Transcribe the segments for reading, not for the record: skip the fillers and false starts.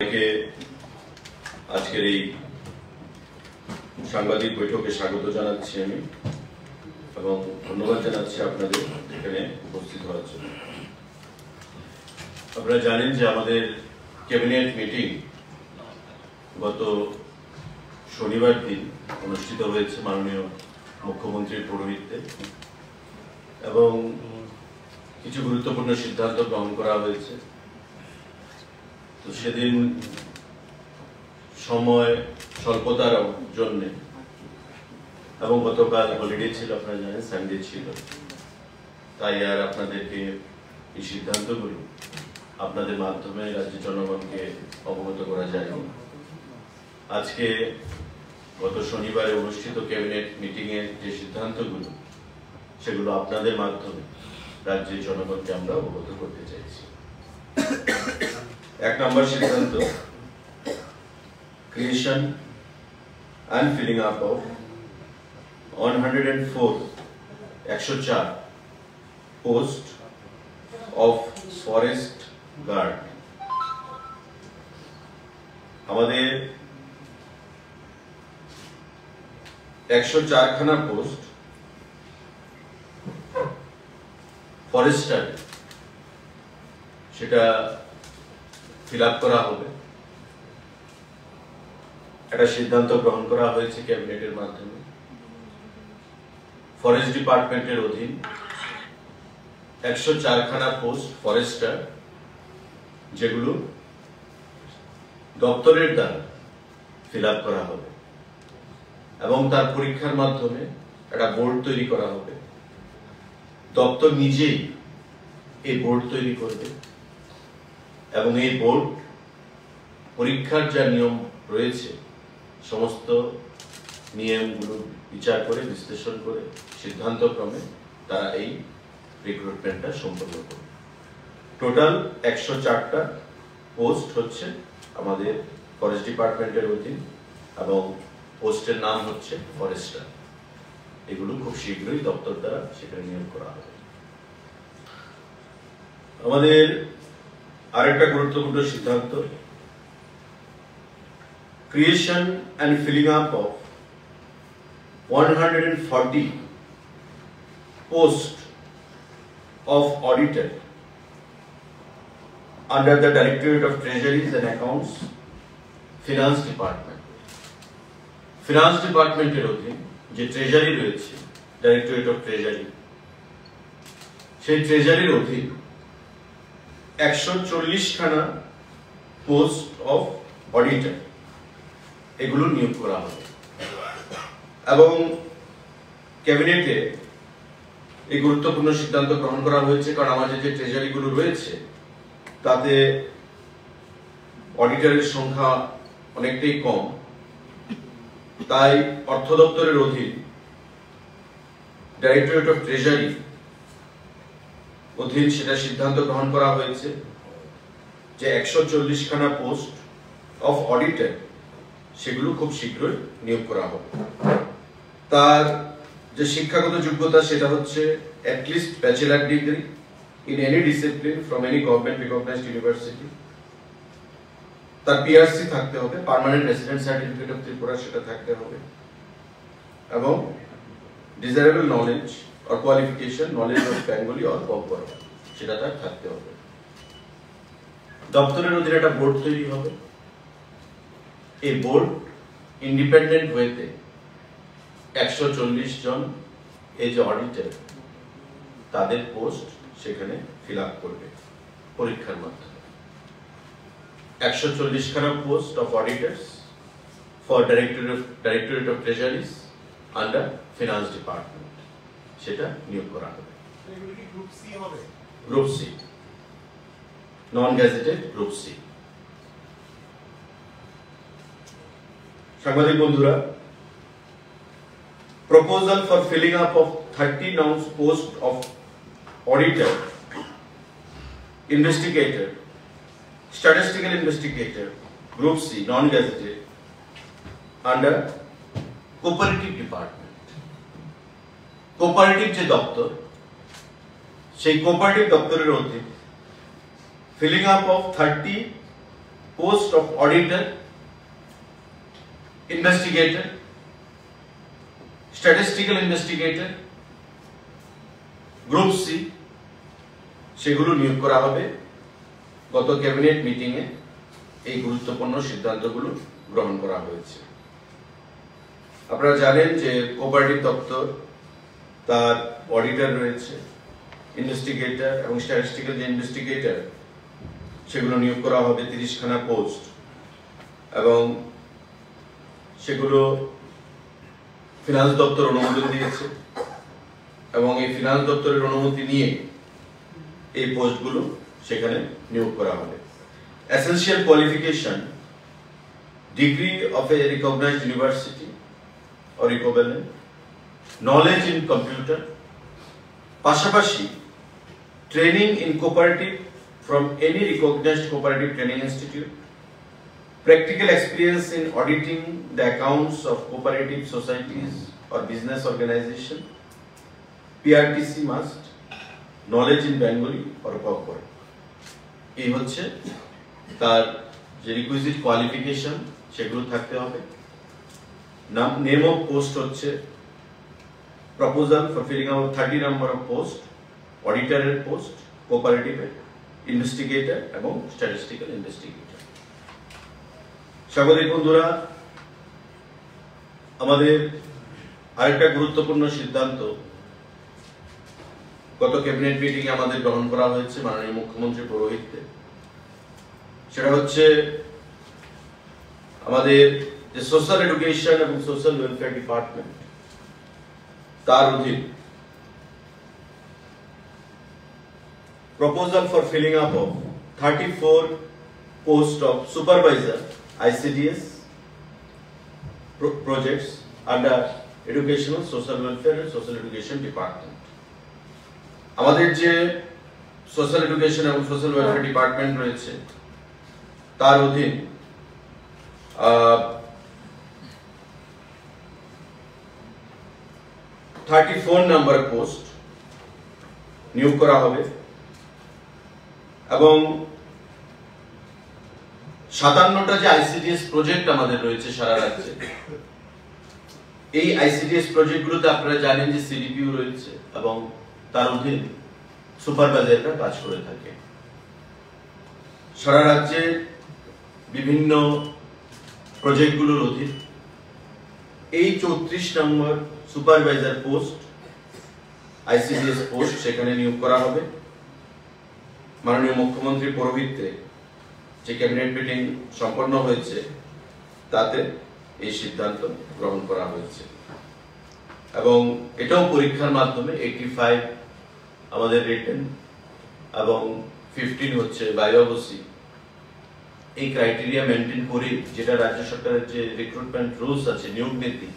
সবাইকে আজকের এই সাংবাদিক বৈঠকে স্বাগত জানাচ্ছি আমি এবং ধন্যবাদ জানাচ্ছি আপনাদের এখানে উপস্থিত হওয়ার জন্য। আপনারা জানেন যে আমাদের ক্যাবিনেট মিটিং গত শনিবার দিন অনুষ্ঠিত হয়েছে মাননীয় মুখ্যমন্ত্রীর পৌরোহিত্যে এবং কিছু গুরুত্বপূর্ণ সিদ্ধান্ত গ্রহণ করা হয়েছে। তো সেদিন সময় স্বল্পতার জন্য এবং গতকাল হলিডে ছিল, আপনারা জানেন সানডে ছিল, তাই আর আপনাদেরকে এই সিদ্ধান্তগুলো আপনাদের মাধ্যমে রাজ্যের জনগণকে অবগত করা যায়নি। আজকে গত শনিবারে অনুষ্ঠিত ক্যাবিনেট মিটিং এর যে সিদ্ধান্তগুলো সেগুলো আপনাদের মাধ্যমে রাজ্যের জনগণকে আমরা অবগত করতে চাইছি। 1 নম্বর সিদ্ধান্ত, creation and filling up of 104 post of forest guard। আমাদের 104 খানা পোস্ট ফরেস্টার সেটা ফিল আপ করা হবে, একটা সিদ্ধান্ত গ্রহণ করা হয়েছে ক্যাবিনেটের মাধ্যমে। ফরেস্ট ডিপার্টমেন্টের অধীন 104 খানা পোস্ট ফরেস্টার, যেগুলো দপ্তরের দ্বারা ফিল আপ করা হবে এবং তার পরীক্ষার মাধ্যমে একটা বোর্ড তৈরি করা হবে। দপ্তর নিজেই এই বোর্ড তৈরি করবে এবং এই বোর্ড পরীক্ষার যা নিয়ম রয়েছে সমস্ত নিয়মগুলো বিচার করে বিশ্লেষণ করে সিদ্ধান্ত ক্রমে তারা এই রিক্রুটমেন্টটা সম্পন্ন করবে। টোটাল 104টা পোস্ট হচ্ছে আমাদের ফরেস্ট ডিপার্টমেন্টের অধীন এবং পোস্টের নাম হচ্ছে ফরেস্টার। এগুলো খুব শীঘ্রই দপ্তর দ্বারা সেখানে নিয়োগ করা হবে। আমাদের আরেকটা গুরুত্বপূর্ণ সিদ্ধান্ত, creation and filling up of 140 posts of auditor under the Directorate of Treasuries and Accounts, Finance Department। Finance Department এর অধীন যে ট্রেজারি রয়েছে, ডাইরেক্টরেট অফ ট্রেজারি, সেই ট্রেজারির অধীন 140 খানা পোস্ট অফ অডিটর এগুলো নিয়োগ করা হবে এবং ক্যাবিনেটে এই গুরুত্বপূর্ণ সিদ্ধান্ত গ্রহণ করা হয়েছে কারণ আমাদের যে ট্রেজারি গুলো রয়েছে তাতে অডিটরের সংখ্যা অনেকটাই কম, তাই অর্থ দপ্তরের অধীন ডাইরেক্টরেট অফ ট্রেজারি অধীন সেটা সিদ্ধান্ত গ্রহণ করা হয়েছে যে 140 খানা পোস্ট অফ অডিটর সেগুলো খুব শীঘ্রই নিয়োগ করা হবে। তার যে শিক্ষাগত যোগ্যতা সেটা হচ্ছে at least bachelor degree in any discipline from any government recognised university. তার পিআরসি থাকতে হবে, permanent resident certificate of Tripura সেটা থাকতে হবে এবং desirable knowledge or qualification, knowledge of Bengali or বঙ্গল সেটা তার থাকতে হবে। দপ্তরের অধীনে একটা বোর্ড তৈরি হবে। এই বোর্ড ইন্ডিপেন্ডেন্ট ওয়েতে 140 জন এই যে অডিটর তাদের পোস্ট সেখানে ফিল আপ করবে পরীক্ষার মাধ্যমে। 140 খানা post of auditors for directorate of treasuries under finance department সেটা নিয়োগ করা হবে। Group C, non gazetted group C. সাংবাদিক বন্ধুরা, proposal for filling up of 30 nouns post of auditor, investigator, statistical investigator, group C, non-gazetted, under cooperative department। cooperative যে দপ্তর, সেই cooperative দপ্তরের অধীন filling up of 30 post of auditor, investigator, statistical investigator, group C সেগুলো নিয়োগ করা হবে। গত ক্যাবিনেট মিটিং এ এই গুরুত্বপূর্ণ সিদ্ধান্তগুলো গ্রহণ করা হয়েছে। আপনারা জানেন যে কোঅপারেটিভ দপ্তর তার অডিটর রয়েছে, ইনভেস্টিগেটর এবং স্ট্যাটিস্টিক্যাল যে ইনভেস্টিগেটর সেগুলো নিয়োগ করা হবে 30খানা পোস্ট, এবং সেগুলো ফিনান্স দপ্তর অনুমোদন দিয়েছে এবং এই ফিনান্স দপ্তরের অনুমতি নিয়ে এই পোস্টগুলো সেখানে নিয়োগ করা হবে। Essential qualification, degree of a recognised university or equivalent, knowledge in computer, পাশাপাশি training in cooperative from any recognized cooperative training institute, practical experience in auditing the accounts of cooperative societies or business organization, PRTC must, knowledge in Bengali or Kokboi. এই হচ্ছে তার যে requisite qualification সেগুলো থাকতে হবে। Name of post হচ্ছে proposal for filling out 30 number of post, অডিটরের post, কোঅপারেটিভের, ইনভেস্টিগেটর এবং স্ট্যাটিস্টিক্যাল ইনভেস্টিগেটর। সাংবাদিক বন্ধুরা, আমাদের আরেকটা গুরুত্বপূর্ণ সিদ্ধান্ত গত ক্যাবিনেট মিটিং এ আমাদের গ্রহণ করা হয়েছে মাননীয় মুখ্যমন্ত্রী পৌরোহিত্যে। সেটা হচ্ছে আমাদের যে সোশ্যাল এডুকেশন এবং সোশ্যাল ওয়েলফেয়ার ডিপার্টমেন্ট তার অধীন proposal for filling up of 34 post of supervisor ICDS projects under educational, social welfare and social education department. আমাদের যে সোশ্যাল এডুকেশন এবং সোশ্যাল ওয়েলফেয়ার ডিপার্টমেন্ট রয়েছে তার অধীন 34 নাম্বার পোস্ট নিয়োগ করা হবে এবং 57টা যে ICDS প্রজেক্ট আমাদের রয়েছে সারা রাজ্যে, এই ICDS প্রজেক্টগুলোতে আপনারা জানেন যে CDPO রয়েছে এবং তার অধীন সুপারভাইজাররা কাজ করে থাকে। সারা রাজ্যে বিভিন্ন প্রজেক্টগুলোর অধীন এই 34 নম্বর সুপারভাইজার পোস্ট, ICDS পোস্ট সেখানে নিয়োগ করা হবে। মাননীয় মুখ্যমন্ত্রী পৌরোহিত্যে যে ক্যাবিনেট মিটিং সম্পন্ন হয়েছে তাতে এই সিদ্ধান্ত গ্রহণ করা হয়েছে এবং এটাও পরীক্ষার মাধ্যমে 85 আমাদের রিটেন এবং 15 হচ্ছে বায়োবসি। এই ক্রাইটেরিয়া মেনটেন করে যেটা রাজ্য সরকারের যে রিক্রুটমেন্ট রুলস আছে, নিয়োগ নীতি,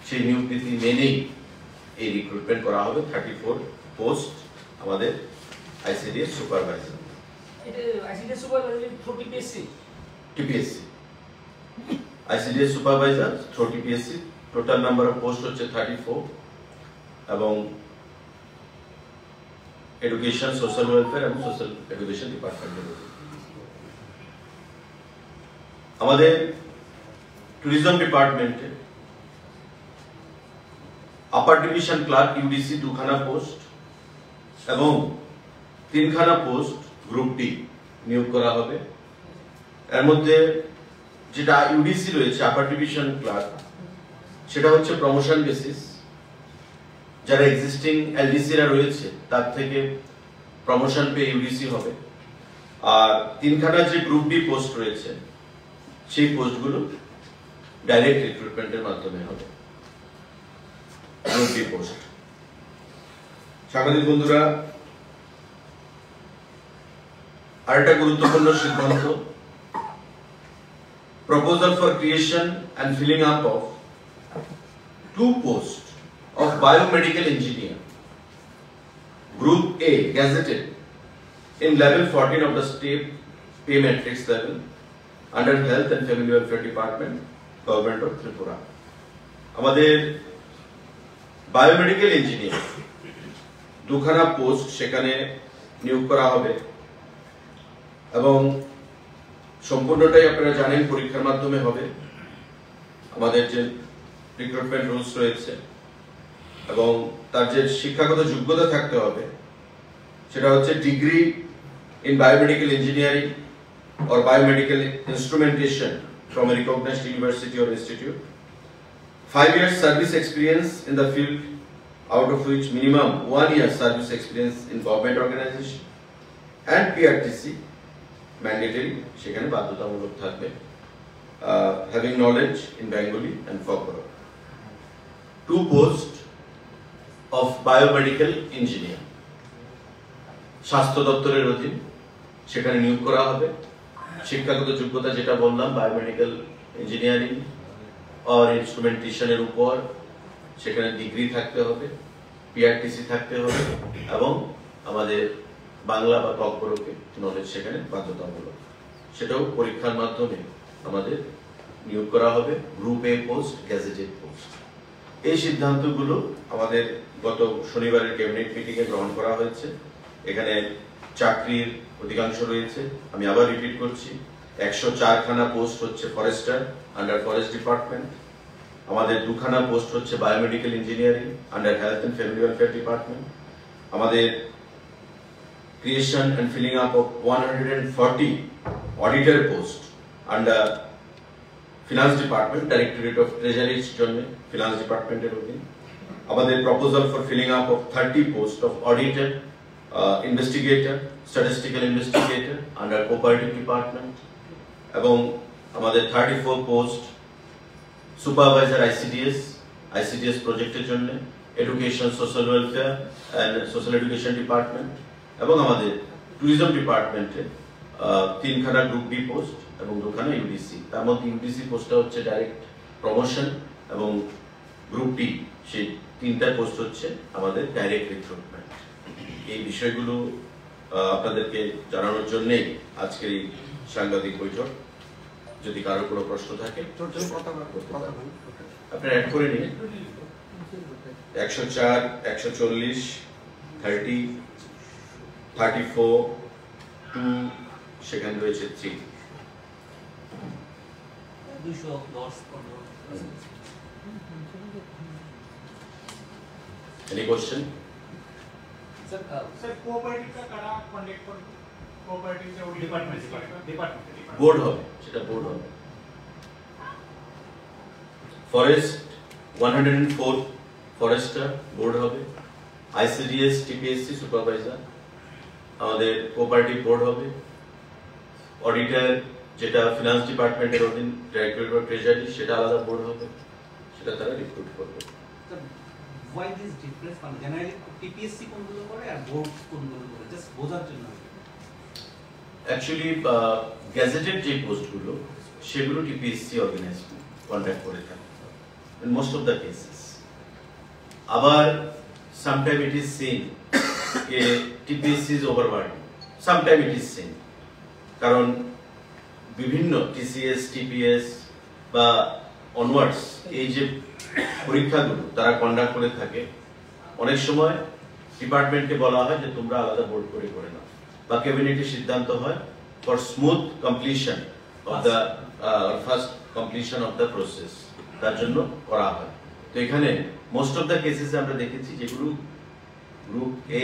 সেই নিয়োগ নীতি মেনেই এই রিক্রুটমেন্ট করা হবে 34 পোস্ট আমাদের ICDS সুপারভাইজার। এটা ICDS supervisor through TPSC ICDS supervisor through TPSC total number of post হচ্ছে 34 এবং এডুকেশন, সোশ্যাল ওয়েলফেয়ার এবং সোশ্যাল এডুকেশন ডিপার্টমেন্টের আমাদের ট্যুরিজম ডিপার্টমেন্টে আপার ডিভিশন ক্লার্ক UDC 2খানা পোস্ট এবং 3খানা পোস্ট গ্রুপ ডি নিয়োগ করা হবে। এর মধ্যে যেটা UDC রয়েছে আপার ডিভিশন ক্লার্ক, সেটা হচ্ছে প্রমোশন বেসিস, যারা এক্সিস্টিং LDC-রা রয়েছে তার থেকে প্রমোশন পেয়ে UDC হবে। আর 3খানা যে গ্রুপ ডি পোস্ট রয়েছে সেই পোস্টগুলো ডাইরেক্ট রিক্রুটমেন্টের মাধ্যমে হবে। Group D post. সাংবাদিক বন্ধুরা, আরেকটা গুরুত্বপূর্ণ সিদ্ধান্ত, proposal for creation and filling up of 2 post of biomedical engineer, group A, gazetted in level 14 of the state pay matrix level under health and family welfare department, government of Tripura. আমাদের biomedical engineer 2খানা post সেখানে নিয়োগ করা হবে এবং সম্পূর্ণটাই আপনারা জানেন পরীক্ষার মাধ্যমে হবে। আমাদের যে রিক্রুটমেন্ট রুলস রয়েছে এবং তার যে শিক্ষাগত যোগ্যতা থাকতে হবে সেটা হচ্ছে degree in biomedical engineering or biomedical instrumentation from a recognized university or institute, 5 years service experience in the field, out of which minimum 1 year service experience in government organization, and PRTC mandatory সেখানে বাধ্যতামূলক থাকবে, having knowledge in Bengali and Fokoro. 2 posts of biomedical engineer স্বাস্থ্য দপ্তরের অধীন সেখানে নিয়োগ করা হবে। শিক্ষাগত যোগ্যতা যেটা বললাম বায়োমেডিক্যাল ইঞ্জিনিয়ারিং আর ইনস্ট্রুমেন্টেশনের উপর সেখানে ডিগ্রি থাকতে হবে, পিআরটিসি থাকতে হবে এবং আমাদের বাংলা বা তকবরকে নলেজ সেখানে বাধ্যতামূলক। সেটাও পরীক্ষার মাধ্যমে আমাদের নিয়োগ করা হবে। গ্রুপ এ পোস্ট, গ্যাজেটেড পোস্ট। এই সিদ্ধান্তগুলো আমাদের গত শনিবারের ক্যাবিনেট মিটিংয়ে গ্রহণ করা হয়েছে। এখানে চাকরির অধিকাংশ রয়েছে, আমি আবার রিপিট করছি, 104 খানা পোস্ট হচ্ছে ফরেস্টার আন্ডার ফরেস্ট ডিপার্টমেন্ট, আমাদের 2 খানা পোস্ট হচ্ছে biomedical engineering under health and family welfare department, আমাদের creation and filling up of 140 auditor post under finance department, directorate of ট্রেজারির জন্য ফিনান্স ডিপার্টমেন্টের অধীন, আমাদের proposal for filling up of 30 post of auditor investigator, statistical investigator under cooperative department, এবং আমাদের 34 post supervisor ICDS প্রজেক্টের জন্য, education social welfare and social education department, এবং আমাদের ট্যুরিজম ডিপার্টমেন্টে 3 খানা গ্রুপ বি পোস্ট এবং 2 খানা ইউডিসি। তার মধ্যে ইউডিসি পোস্টটা হচ্ছে ডাইরেক্ট প্রমোশন এবং গ্রুপ ডি সেই 3টা পোস্ট হচ্ছে আমাদের ডাইরেক্ট রিক্রুটমেন্ট। এই বিষয়গুলো আপনাদেরকে জানানোর জন্যই আজকের এই সাংবাদিক বৈঠক। যদি কারো কোনো প্রশ্ন থাকে আপনারা অ্যাড করে নিন। 104, 140, 30, 34, 2, সেখানে রয়েছে 3। Any question? सर कोऑपरेटिव का कड़ा कॉन्टेक्ट पर कोऑपरेटिव से डिपार्टमेंट बोर्ड হবে, সেটা বোর্ড হবে। ফরেস্ট 104 ফরেস্টার বোর্ড হবে, ICDS TPSC সুপারভাইজার আমাদের কোঅপারেটিভ বোর্ড হবে, অডিটর যেটা ফিনান্স ডিপার্টমেন্টের অধীন ডাইরেক্টরেট অফ ট্রেজারি সেটা আলাদা বোর্ড হবে, সেটা তারা রিক্রুট করবে। Why this difference? Generally, TPSC কোনগুলো করে আর বোর্ড কোনগুলো করে, জাস্ট বোঝার জন্য। অ্যাকচুয়ালি গ্যাজেটেড যে পোস্টগুলো সেগুলো টিপিএসসি অর্গানাইজ কন্ডাক্ট করে থাকে in most of the cases. আবার sometime it is seen যে TPSC is overburdened, sometime it is seen কারণ বিভিন্ন টিসিএস টিপিএস বা অনওয়ার্ডস এই যে পরীক্ষাগুলো তারা কন্ডাক্ট করে থাকে, অনেক সময় ডিপার্টমেন্টকে বলা হয় যে তোমরা আলাদা বোর্ড করে নাও, বা ক্যাবিনেটের সিদ্ধান্ত হয় for smooth completion of the first completion of the process, তার জন্য করা হয়। তো এখানে মোস্ট অফ দ্য কেসেসে আমরা দেখেছি যেগুলো গ্রুপ এ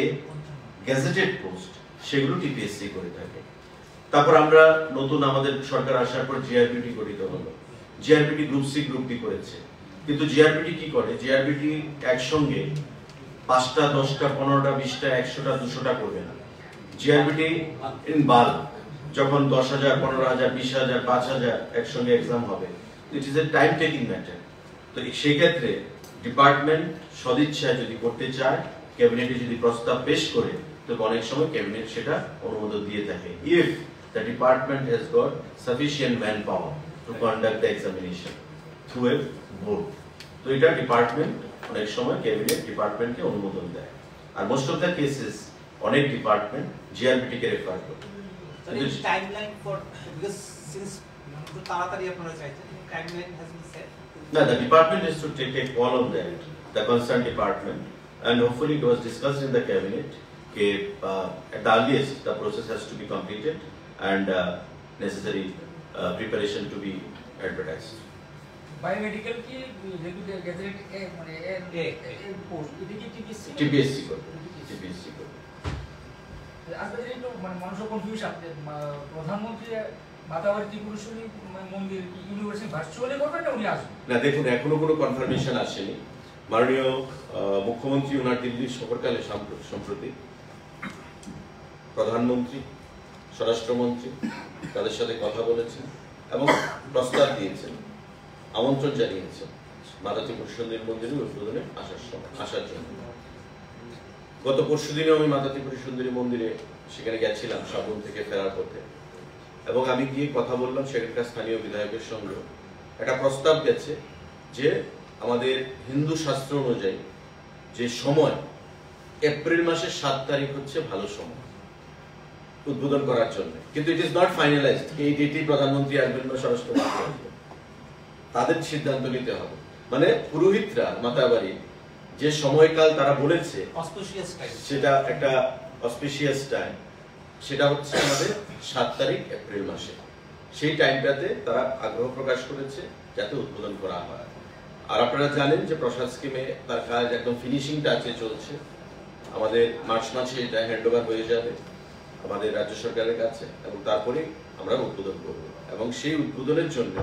গ্যাজেটেড পোস্ট সেগুলো টিপিএসসি করে থাকে। তারপর আমরা নতুন আমাদের সরকার আসার পর জিআরপিটি গঠিত হলো, GRPT group C group D করেছে। কিন্তু জিআরপিটি কি করে, জিআরপিটি একসঙ্গে 5টা 10টা 15টা 20টা 100টা 200টা করবে না। জিআরপিটি ইন বাল্ক, যখন 10,000 15,000 20,000 5,000 একসঙ্গে এক্সাম হবে, it is a time taking matter. তো সেই ক্ষেত্রে ডিপার্টমেন্ট সদিচ্ছায় যদি করতে চায়, ক্যাবিনেটে যদি প্রস্তাব পেশ করে, তো অনেক সময় ক্যাবিনেট সেটা অনুমোদন দিয়ে থাকে, if the department has got sufficient man power to conduct the examination through a board. তো এটা ডিপার্টমেন্ট অনেক সময় ক্যাবিনেট ডিপার্টমেন্টকে অনুমোদন দেয়। আর মোস্ট অফ দ্য কেসেস অনেক ডিপার্টমেন্ট জিআরপিটি কে রেফার করে। টাইমলাইন ফর বিকজ সিন্স তাড়াতাড়ি আপনারা চাইছেন, timeline has been set. No, the department is to take a call on that, the concerned department, and hopefully it was discussed in the cabinet that at the earliest the process has to be completed and necessary preparation to be advertised. Biomedical কি regular gadget মানে এর post এটা কি TPSC TPSC করবে, TPSC করবে। আজকে একটু মানে মানুষের কনফিউশন যে প্রধানমন্ত্রী মাতাবাড়ি ত্রিপুরা সুন্দরী মন্দির কি ইউনিভার্সিটি ভার্চুয়ালি করবেন না উনি আসবেন? না দেখুন, এখনো কোনো কনফার্মেশন আসেনি। মাননীয় মুখ্যমন্ত্রী ওনার দিল্লির সফরকালে সম্প্রতি প্রধানমন্ত্রী, স্বরাষ্ট্রমন্ত্রী তাদের সাথে কথা বলেছেন এবং প্রস্তাব দিয়েছেন, আমন্ত্রণ জানিয়েছেন মাতা ত্রিপুরা সুন্দরী মন্দিরে উদ্বোধনে আসার জন্য। গত পরশুদিনে আমি মাতা ত্রিপুরা সুন্দরী মন্দিরে সেখানে গেছিলাম সাবরুম থেকে ফেরার পথে, এবং আমি গিয়ে কথা বললাম সেখানকার স্থানীয় বিধায়কের সঙ্গে। একটা প্রস্তাব গেছে যে আমাদের হিন্দু শাস্ত্র অনুযায়ী যে সময় এপ্রিল মাসের 7 তারিখ হচ্ছে ভালো সময় উদ্বোধন করার জন্য, কিন্তু ইট ইজ নট ফাইনালাইজড এই ডেটেই প্রধানমন্ত্রী আসবেন বা স্বরাষ্ট্রমন্ত্রী আসবেন, তাদের সিদ্ধান্ত নিতে হবে। মানে পুরোহিতরা মাতাবাড়ি যে সময়কাল তারা বলেছে অস্পিশিয়াস টাইম, সেটা একটা অসপিশিয়াস টাইম, সেটা হচ্ছে আমাদের 7 তারিখ এপ্রিল মাসে। সেই টাইমটাতে তারা আগ্রহ প্রকাশ করেছে যাতে উদ্বোধন করা হয়। আর আপনারা জানেন যে প্রসাদ স্কিমে তার কাজ একদম ফিনিশিং টাচে চলছে। আমাদের মার্চ মাসে এটা হ্যান্ড ওভার হয়ে যাবে আমাদের রাজ্য সরকারের কাছে, এবং তারপরে আমরা উদ্বোধন করব। এবং সেই উদ্বোধনের জন্য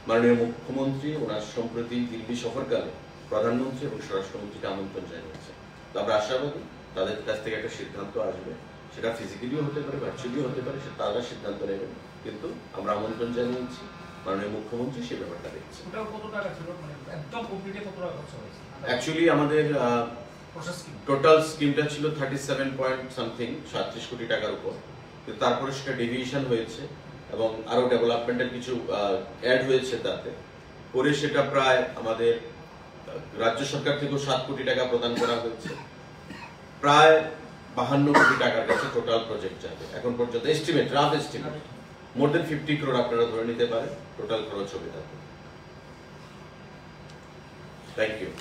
মাননীয় মুখ্যমন্ত্রী ওনার সম্প্রতি দিল্লি সফরকালে প্রধানমন্ত্রী এবং স্বরাষ্ট্রমন্ত্রীকে আমন্ত্রণ জানিয়েছে। তো আমরা আশাবাদী তাদের কাছ থেকে একটা সিদ্ধান্ত আসবে, সেটা ফিজিক্যালিও হতে পারে, ভার্চুয়ালিও হতে পারে, সে তারা সিদ্ধান্ত নেবেন, কিন্তু আমরা আমন্ত্রণ জানিয়েছি, মাননীয় মুখ্যমন্ত্রী সেই ব্যাপারটা দেখছে। ওটাও কত টাকা ছিল মানে একদম কমপ্লিটে কত টাকা খরচ হয়েছে? অ্যাকচুয়ালি আমাদের প্রসেস কি টোটাল স্কিমটা ছিল 37 পয়েন্ট সামথিং, 37 কোটি টাকার উপর, কিন্তু তারপরে সেটা ডেভিয়েশন হয়েছে এবং আরো ডেভেলপমেন্টের কিছু অ্যাড হয়েছে তাতে করে সেটা প্রায় আমাদের রাজ্য সরকার থেকেও 7 কোটি টাকা প্রদান করা হয়েছে। প্রায় 52 কোটি টাকার কাছে টোটাল প্রজেক্ট যাবে এখন পর্যন্ত, এস্টিমেট, রাফ এস্টিমেট মোর দেন 50 crore আপনারা ধরে নিতে পারেন টোটাল খরচ হবে তাতে। Thank you.